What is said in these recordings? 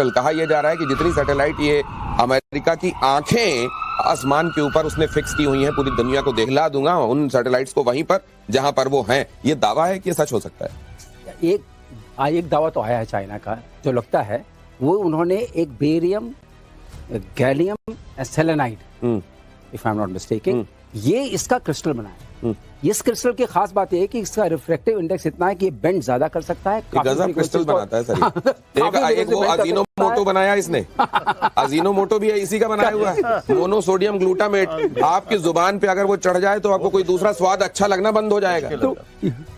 Crystal. कहा यह जा रहा है कि जितनी सैटेलाइट ये अमेरिका की आंखें आसमान के ऊपर उसने फिक्स की हुई हैं, पूरी दुनिया को दिखला दूंगा उन सैटेलाइट्स को वहीं पर जहां पर वो हैं। ये दावा है कि सच हो सकता है? एक दावा तो आया है चाइना का, जो लगता है वो उन्होंने एक barium gallium selenide, if I am not mistaken, ये इसका क्रिस्टल बनाया। इस क्रिस्टल की खास बात यह है कि इसका रिफ्रैक्टिव इंडेक्स इतना है कि ये बेंड ज्यादा कर सकता है। गजब क्रिस्टल बनाता है सर। एक वो अजीनोमोटो बनाया इसने, अजीनोमोटो भी है इसी का बनाया हुआ है, मोनोसोडियम ग्लूटामेट। आपकी जुबान पे अगर वो चढ़ जाए तो आपको कोई दूसरा स्वाद अच्छा लगना बंद हो जाएगा। तो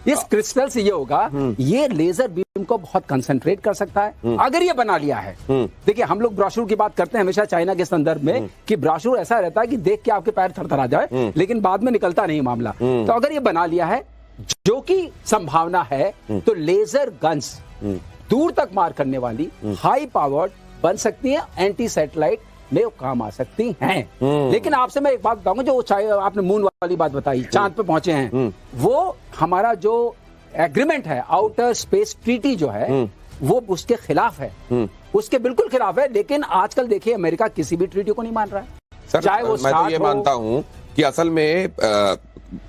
इस क्रिस्टल से ये होगा, ये लेजर बीम को बहुत कंसंट्रेट कर सकता है अगर ये बना लिया है। देखिए हम लोग ब्रोशूर की बात करते हैं हमेशा चाइना के संदर्भ में कि ब्रोशूर ऐसा रहता है कि देख के आपके पैर थरथरा जाए, लेकिन बाद में निकलता नहीं मामला। तो अगर ये बना लिया है, जो कि संभावना है, तो लेजर गन्स दूर तक मार करने वाली हाई पावर्ड बन सकती है, एंटी सैटेलाइट में काम आ सकती हैं। लेकिन आपसे मैं एक बात बताऊंगा, जो आपने मून वाली बात बताई, चांद पे पहुंचे हैं, वो हमारा जो एग्रीमेंट है, आउटर स्पेस ट्रीटी जो है, वो उसके खिलाफ है, उसके बिल्कुल खिलाफ है। लेकिन आजकल देखिए अमेरिका किसी भी ट्रीटी को नहीं मान रहा है। सर, चाहे वो मैं तो ये मानता हूं कि असल में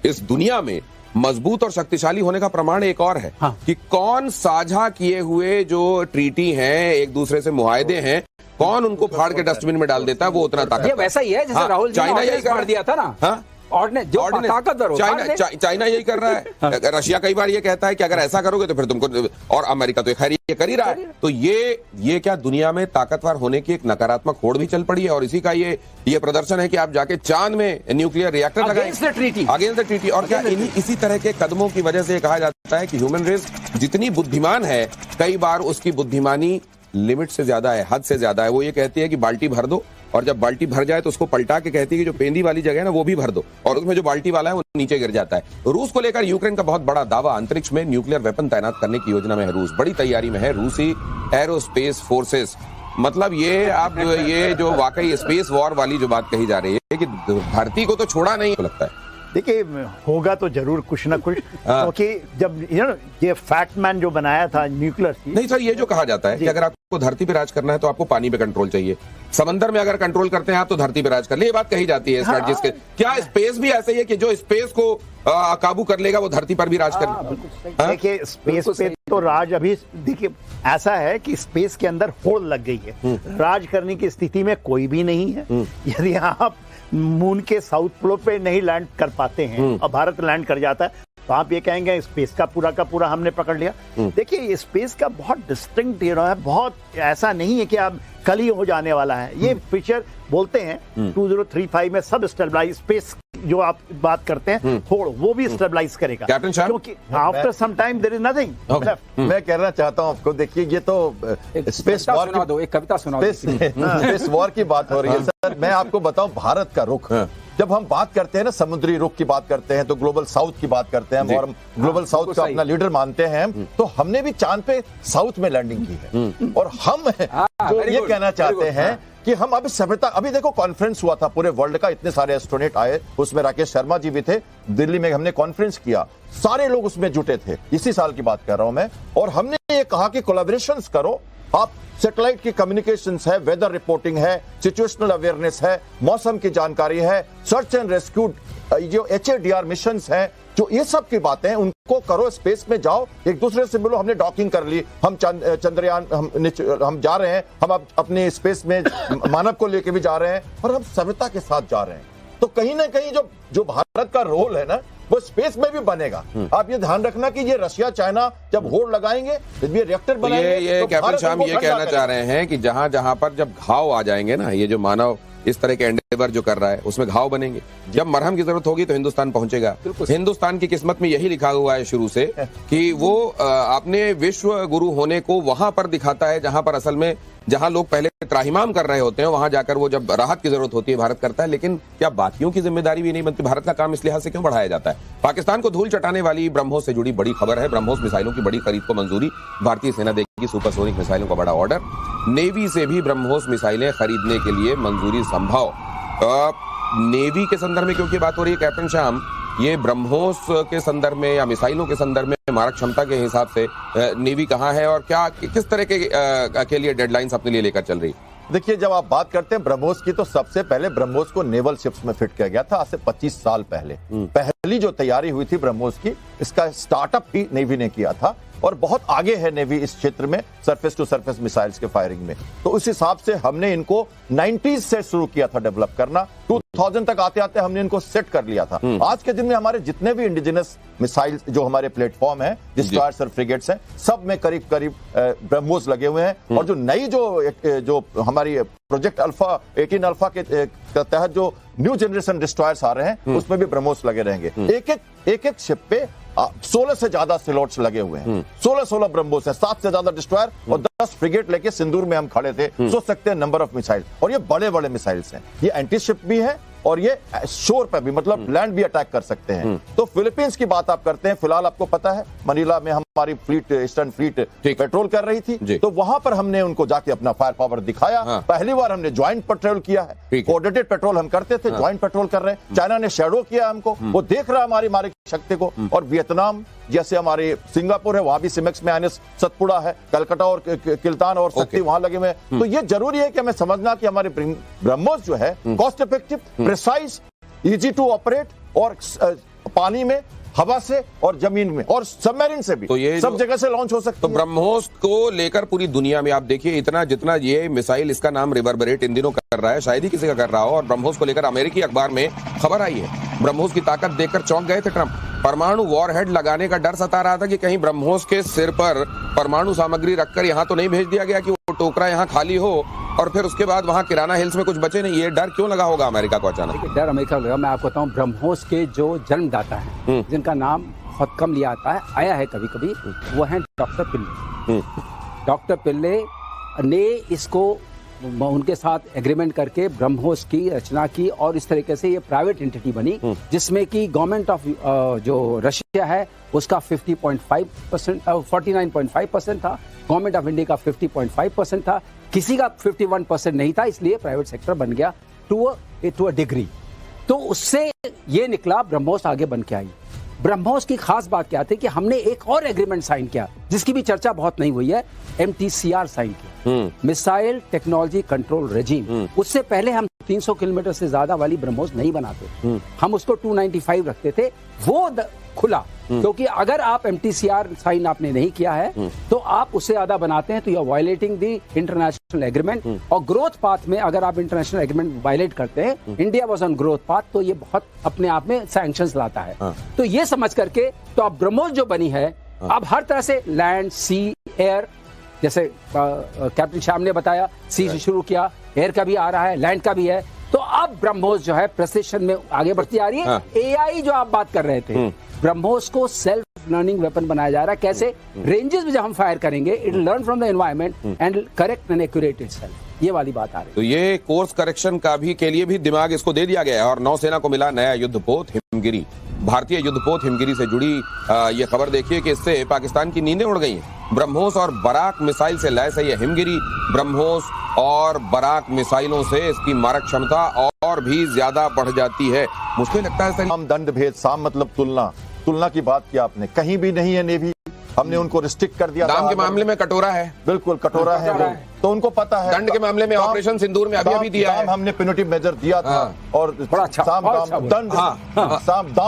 इस दुनिया में मजबूत और शक्तिशाली होने का प्रमाण एक और है, हाँ। कि कौन साझा किए हुए जो ट्रीटी हैं, एक दूसरे से मुआहदे हैं, कौन उनको फाड़ के डस्टबिन में डाल देता है, वो उतना ताकत। ये वैसा ही है जैसे राहुल चाइना यही कर दिया था ना, हाँ? चाइना यही कर रहा है। रशिया कई बार ये कहता है कि अगर ऐसा करोगे तो फिर तुमको, और अमेरिका तो खैर ये कर ही रहा है। तो ये क्या दुनिया में ताकतवर होने की एक नकारात्मक होड़ भी चल पड़ी है, और इसी का ये प्रदर्शन है कि आप जाके चांद में न्यूक्लियर रिएक्टर लगाएं अगेंस्ट द ट्रीटी। और क्या इसी तरह के कदमों की वजह से कहा जाता है कि ह्यूमन रेस जितनी बुद्धिमान है, कई बार उसकी बुद्धिमानी लिमिट से ज्यादा है, हद से ज्यादा है। वो ये कहती है कि बाल्टी भर दो, और जब बाल्टी भर जाए तो उसको पलटा के कहती है कि जो पेंदी वाली जगह है ना वो भी भर दो, और उसमें जो बाल्टी वाला है वो नीचे गिर जाता है। रूस को लेकर यूक्रेन का बहुत बड़ा दावा, अंतरिक्ष में न्यूक्लियर वेपन तैनात करने की योजना में है रूस, बड़ी तैयारी में है रूसी एरोस्पेस फोर्सेस। मतलब ये जो वाकई स्पेस वॉर वाली जो बात कही जा रही है कि धरती को तो छोड़ा नहीं लगता है। देखिए होगा तो जरूर कुछ ना कुछ, क्योंकि जब ये फैक्टमैन जो बनाया था न्यूक्लियर की। नहीं सर, ये जो कहा जाता है कि अगर आपको धरती पे राज करना है तो आपको पानी पे कंट्रोल चाहिए, समंदर में अगर कंट्रोल करते हैं आप तो धरती पे राज कर ले, ये बात कही जाती है स्ट्रेटजिस्ट के। क्या स्पेस भी ऐसे ही है कि जो स्पेस को काबू कर लेगा वो धरती पर भी राज कर लेगा? देखिए स्पेस पे तो राज अभी, देखिए ऐसा है कि स्पेस के अंदर होड़ लग गई है, राज करने की स्थिति में कोई भी नहीं है। यदि आप मून के साउथ पोल पे नहीं लैंड कर पाते हैं और भारत लैंड कर जाता है तो आप ये कहेंगे स्पेस का पूरा हमने पकड़ लिया। देखिए स्पेस का बहुत डिस्टिंक्ट है, बहुत ऐसा नहीं है कि आप कल ही हो जाने वाला है। ये फीचर बोलते हैं 2035 में सब स्टेबलाइज, स्पेस जो आप बात करते हैं होड़, वो भी स्टेबलाइज करेगा, क्योंकि after some time there is nothing. मैं कहना चाहता हूं आपको, देखिए ये तो स्पेस वॉर सुना दो, एक कविता सुना दो। स्पेस वॉर की बात हो रही है सर। मैं आपको बताऊं भारत का रुख, जब हम बात करते हैं ना, समुद्री रुख की बात करते हैं तो ग्लोबल साउथ की बात करते हैं, और ग्लोबल साउथ का अपना लीडर मानते हैं, तो हमने भी चांद पे साउथ में लैंडिंग की है। और हम जो ये कहना चाहते हैं कि हम अभी सभ्यता, अभी देखो कॉन्फ्रेंस हुआ था पूरे वर्ल्ड का, इतने सारे एस्ट्रोनॉट आए, उसमें राकेश शर्मा जी भी थे, दिल्ली में हमने कॉन्फ्रेंस किया, सारे लोग उसमें जुटे थे, इसी साल की बात कर रहा हूं मैं। और हमने ये कहा कि कोलैबोरेशंस करो, आप सैटेलाइट की कम्युनिकेशंस है, वेदर रिपोर्टिंग है, सिचुएशनल अवेयरनेस है, मौसम की जानकारी है, सर्च एंड रेस्क्यू, जो HADR मिशंस हैं, जो ये सब की बातें हैं उनको करो, स्पेस में जाओ, एक दूसरे से मिलो। हमने डॉकिंग कर ली, हम चंद्रयान हम जा रहे हैं, हम अपने स्पेस में मानव को लेके भी जा रहे हैं, और हम सभ्यता के साथ जा रहे हैं। तो कहीं ना कहीं जो भारत का रोल है ना, वो स्पेस में भी बनेगा। आप ये ध्यान रखना कि ये रशिया चाइना जब होड़ लगाएंगे, ये रिएक्टर बनाएंगे, ये कैप्टन शाम ये कहना चाह रहे हैं कि जहां जहां पर जब घाव आ जाएंगे ना, ये जो मानव इस तरह के एंडेवर जो कर रहा है उसमें घाव बनेंगे, जब मरहम की जरूरत होगी तो हिंदुस्तान पहुंचेगा। हिंदुस्तान की किस्मत में यही लिखा हुआ है शुरू से कि वो अपने विश्व गुरु होने को वहां पर दिखाता है जहां पर असल में जहां लोग पहले त्राहिमाम कर रहे होते हैं, वहां जाकर वो जब राहत की जरूरत होती है भारत करता है। लेकिन क्या बाकियों की जिम्मेदारी भी नहीं बनती? भारत का काम इस लिहाज से क्यों बढ़ाया जाता है? पाकिस्तान को धूल चटाने वाली ब्रह्मोस से जुड़ी बड़ी खबर है, ब्रह्मोस मिसाइलों की बड़ी खरीद को मंजूरी, भारतीय सेना देगी सुपरसोनिक मिसाइलों का बड़ा ऑर्डर, नेवी से भी ब्रह्मोस मिसाइलें खरीदने के लिए मंजूरी संभव। नेवी के संदर्भ में क्योंकि बात हो रही है कैप्टन शाम, ये ब्रह्मोस के संदर्भ में या मिसाइलों के संदर्भ में मारक क्षमता के हिसाब से नेवी कहाँ है और क्या किस तरह के लिए डेडलाइंस अपने लिए लेकर चल रही? देखिए, जब आप बात करते हैं ब्रह्मोस की, तो सबसे पहले ब्रह्मोस को नेवल शिप्स में फिट किया गया था आज से 25 साल पहले। पहली जो तैयारी हुई थी ब्रह्मोस की, इसका स्टार्टअप ही नेवी ने किया था और बहुत आगे है नेवी इस क्षेत्र में सरफेस टू सरफेस मिसाइल्स के फायरिंग में। तो उस हिसाब से हमने इनको 90s से शुरू किया था डेवलप करना, 2000 तक आते आते हमने इनको सेट कर लिया था। आज के दिन में हमारे जितने भी इंडिजिनस मिसाइल जो हमारे प्लेटफॉर्म है, डिस्ट्रॉयर्स और फ्रिगेट्स हैं, सब में करीब करीब ब्रह्मोस लगे हुए हैं। और जो नई जो हमारी प्रोजेक्ट अल्फा 18 अल्फा के तहत जो न्यू जनरेशन डिस्ट्रॉयर्स आ रहे हैं, उसमें भी ब्रह्मोस लगे रहेंगे। एक एक शिप पे 16 से ज्यादा स्लॉट्स लगे हुए हैं। 16 ब्रह्मोस है, 7 से ज्यादा डिस्ट्रॉयर और 10 फ्रिगेट लेके सिंदूर में हम खड़े थे। सोच सकते हैं नंबर ऑफ मिसाइल, और ये बड़े बड़े मिसाइल्स हैं। ये एंटी शिप भी है और ये शोर पे भी, मतलब लैंड भी अटैक कर सकते हैं। तो फिलीपींस की बात आप करते हैं, फिलहाल आपको पता है मनीला में हमारी फ्लीट, ईस्टर्न फ्लीट पेट्रोल कर रही थी, तो वहां पर हमने उनको जाके अपना फायर पावर दिखाया। पहली बार हमने ज्वाइंट पेट्रोल किया है। कोऑर्डिनेटेड पेट्रोल हम करते थे, ज्वाइंट पेट्रोल कर रहे हैं। चाइना ने शैडो किया हमको, वो देख रहा है हमारी मारक शक्ति को। और वियतनाम जैसे हमारे सिंगापुर है, वहां भी सिमेक्स में आने सतपुड़ा है, कलकत्ता और किल्तान और शक्ति वहां लगे हुए हैं। तो ये जरूरी है कि हमें समझना कि हमारे ब्रह्मोस जो है cost effective, precise, easy to operate, और पानी में, हवा से और जमीन में और सबमरीन से भी, तो ये सब जगह से लॉन्च हो सकती है। तो ब्रह्मोस को लेकर पूरी दुनिया में आप देखिए, इतना जितना ये मिसाइल, इसका नाम रिवर्बरेट इन दिनों कर रहा है, शायद ही किसी का कर रहा हो। और ब्रह्मोस को लेकर अमेरिकी अखबार में खबर आई है, ब्रह्मोस की ताकत देखकर चौंक गए थे ट्रंप। परमाणु वॉरहेड लगाने का डर सता रहा था कि कहीं ब्रह्मोस के सिर पर परमाणु सामग्री रखकर यहां तो नहीं भेज दिया गया कि वो टोकरा यहां खाली हो और फिर उसके बाद वहां किराना हिल्स में कुछ बचे नहीं। ये डर क्यों लगा होगा अमेरिका को अचानक? डर अमेरिका को लगा, मैं आपको बताऊं, ब्रह्मोस के जो जन्मदाता हैं, जिनका नाम बहुत कम लिया आता है, आया है कभी कभी, वो है डॉक्टर पिल्ले। डॉक्टर पिल्ले ने इसको उनके साथ एग्रीमेंट करके ब्रह्मोस की रचना की और इस तरीके से ये प्राइवेट एंटिटी बनी, जिसमें कि गवर्नमेंट ऑफ जो रशिया है उसका 50.5%, 49.5% था, गवर्नमेंट ऑफ इंडिया का 50.5% था, किसी का 51% नहीं था, इसलिए प्राइवेट सेक्टर बन गया टू अ डिग्री। तो उससे ये निकला, ब्रह्मोस आगे बन के आई। ब्रह्मोस की खास बात क्या थी कि हमने एक और एग्रीमेंट साइन किया, जिसकी भी चर्चा बहुत नहीं हुई है, MTCR साइन किया, मिसाइल टेक्नोलॉजी कंट्रोल रेजिम। उससे पहले हम 300 किलोमीटर से ज्यादा वाली ब्रह्मोस नहीं बनाते, हम उसको 295 रखते थे। वो खुला, क्योंकि अगर आप MTCR साइन आपने नहीं किया है तो आप उससे ज्यादा बनाते हैं तो you are violating the international agreement. और ग्रोथ पाथ में अगर आप इंटरनेशनल एग्रीमेंट वायलेट करते हैं, India was on growth path, तो ये बहुत अपने आप में सैंक्शंस लाता है। तो ये समझ करके तो अब ब्रह्मोस जो बनी है, अब हर तरह से लैंड, सी, एयर, जैसे कैप्टन श्याम ने बताया, सी से शुरू किया, एयर का भी आ रहा है, लैंड का भी है। तो अब ब्रह्मोस जो है प्रेसिशन में आगे बढ़ती आ रही है। AI जो आप बात कर रहे थे, ब्रह्मोस को सेल्फ लर्निंग वेपन बनाया जा रहा है। कैसे? रेंजेस में जब हम फायर करेंगे, it will learn from the environment and correct and accurate itself. ये वाली बात आ रही है। तो ये कोर्स करेक्शन का भी के लिए भी दिमाग इसको दे दिया गया है। और नौसेना को मिला नया युद्धपोत हिमगिरी। भारतीय युद्धपोत हिमगिरी से जुड़ी ये खबर देखिए कि इससे पाकिस्तान की नींदें उड़ गई हैं। ब्रह्मोस और बराक मिसाइल से लैस है ये हिमगिरी। ब्रह्मोस और बराक मिसाइलों से इसकी मारक क्षमता और भी ज्यादा बढ़ जाती है। मुझे लगता है साम दंड भेद, साम मतलब तुलना की बात की आपने, कहीं भी नहीं है नेवी। हमने उनको रिस्ट्रिक्ट कर दिया। दाम के मामले में कटोरा है, बिल्कुल कटोरा है, तो उनको पता है। दंड के मामले में ऑपरेशन सिंदूर में अभी दिया है, हमने पेनल्टी मेजर दिया था। और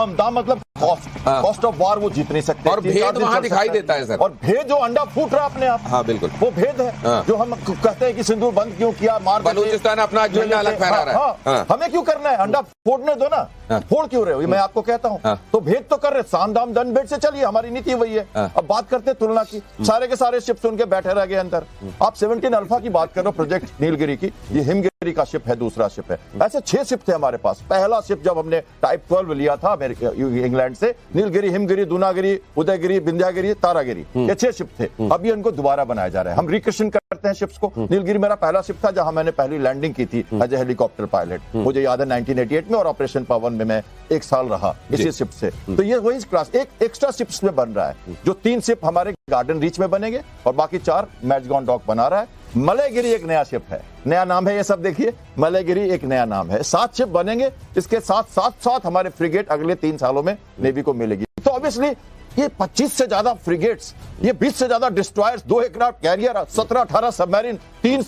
दाम मतलब कॉस्ट ऑफ वार वो जीत नहीं सकते। और भेद वहां दिखाई देता है सर। और भेद जो अंडा फूट रहा अपने आप, हाँ बिल्कुल, वो भेद है जो हम कहते हैं कि सिंदूर बंद क्यों किया, मार बलूचिस्तान अपना झंडा अलग फहरा रहा है। हमें क्यों करना है? अंडा फोड़ने दो ना, फोड़ क्यों रहे हो? मैं आपको कहता हूँ। तो भेद तो कर रहे, साम दाम दंड भेद से चलिए, हमारी नीति वही है। अब बात करते हैं तुलना की। सारे के सारे शिप उनके बैठे रह गए अंदर। आप 17 अल्फा की बात कर रहे हो, प्रोजेक्ट नीलगिरी की, ये हिमगिरी का शिप है, दूसरा शिप है। ऐसे 6 शिप थे हमारे पास। पहला शिप जब हमने टाइप 12 लिया था इंग्लैंड से, नीलगिरी, हिमगिरी, दूनागिरी, उदयगिरी, विंध्यागिरी, तारागिरी, ये 6 शिप थे। अभी इनको दोबारा बनाया जा रहा है। हम रिक्रिएशन करते हैं शिप्स को। नीलगिरी मेरा पहला शिप था जहां मैंने पहली लैंडिंग की थी एज ए हेलीकॉप्टर पायलट। मुझे याद है 1988 में, और ऑपरेशन पवन में मैं 1 साल रहा इसी शिप से। तो ये वही क्लास एक एक्स्ट्रा शिप्स में बन रहा है, जो 3 शिप हमारे गार्डन रीच में बनेंगे और बाकी 4 मैचगॉन डॉक बना रहा है। मलयगिरी एक नया शिप है, नया नाम है ये सब, देखिए मलयगिरी एक नया नाम है। 7 शिप बनेंगे, इसके साथ हमारे फ्रिगेट अगले 3 सालों में नेवी को मिलेगी। तो ऑब्वियसली ये 25 से ज्यादा फ्रिगेट्स, ये 20 से ज्यादा destroyers, 2 aircraft carrier, 17-18 submarine, 3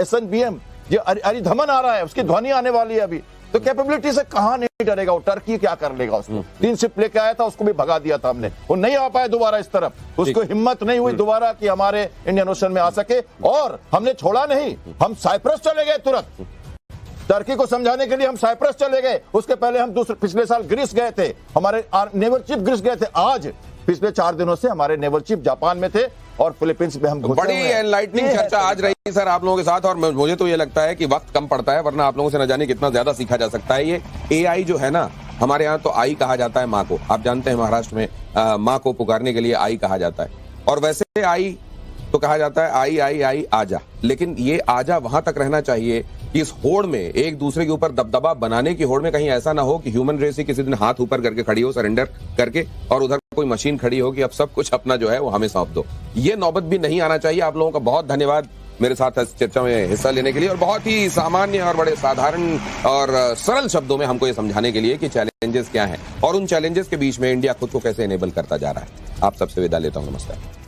SNBM, ये अरिधमन आ रहा है, उसकी ध्वनि आने वाली है अभी। तो कैपेबिलिटी से कहां नहीं डरेगा वो, टर्की क्या कर लेगा उसको। 3 शिप लेके आया था, उसको भी भगा दिया था हमने, वो नहीं आ पाया दोबारा इस तरफ, उसको हिम्मत नहीं हुई दोबारा कि हमारे इंडियन ओशन में आ सके। और हमने छोड़ा नहीं, हम साइप्रस चले गए तुरंत, टर्की को समझाने के लिए हम साइप्रस चले गए। उसके पहले हम पिछले साल ग्रीस गए थे, हमारे नेवल चीफ ग्रीस गए थे। आज पिछले 4 दिनों से हमारे नेवल चीफ जापान में थे और फिलीपींस में हम बड़ी एनलाइटनिंग चर्चा आज रही सर आप लोगों के साथ। और मुझे तो ये लगता है कि वक्त कम पड़ता है, वरना आप लोगों से न जाने कितना ज्यादा सीखा जा सकता है। ये AI जो है ना, हमारे यहाँ तो आई कहा जाता है माँ को, आप जानते हैं महाराष्ट्र में माँ को पुकारने के लिए आई कहा जाता है। और वैसे आई तो कहा जाता है आई आई आई आजा, लेकिन ये आजा वहां तक रहना चाहिए कि इस होड़ में, एक दूसरे के ऊपर दबदबा बनाने की होड़ में कहीं ऐसा ना हो कि ह्यूमन रेस ही किसी दिन हाथ ऊपर करके खड़ी हो सरेंडर करके, और उधर कोई मशीन खड़ी हो कि अब सब कुछ अपना जो है वो हमें सौंप दो। ये नौबत भी नहीं आना चाहिए। आप लोगों का बहुत धन्यवाद मेरे साथ इस चर्चा में हिस्सा लेने के लिए, और बहुत ही सामान्य और बड़े साधारण और सरल शब्दों में हमको ये समझाने के लिए कि चैलेंजेस क्या हैं और उन चैलेंजेस के बीच में इंडिया खुद को कैसे इनेबल करता जा रहा है। आप सबसे विदा लेता हूं, नमस्कार।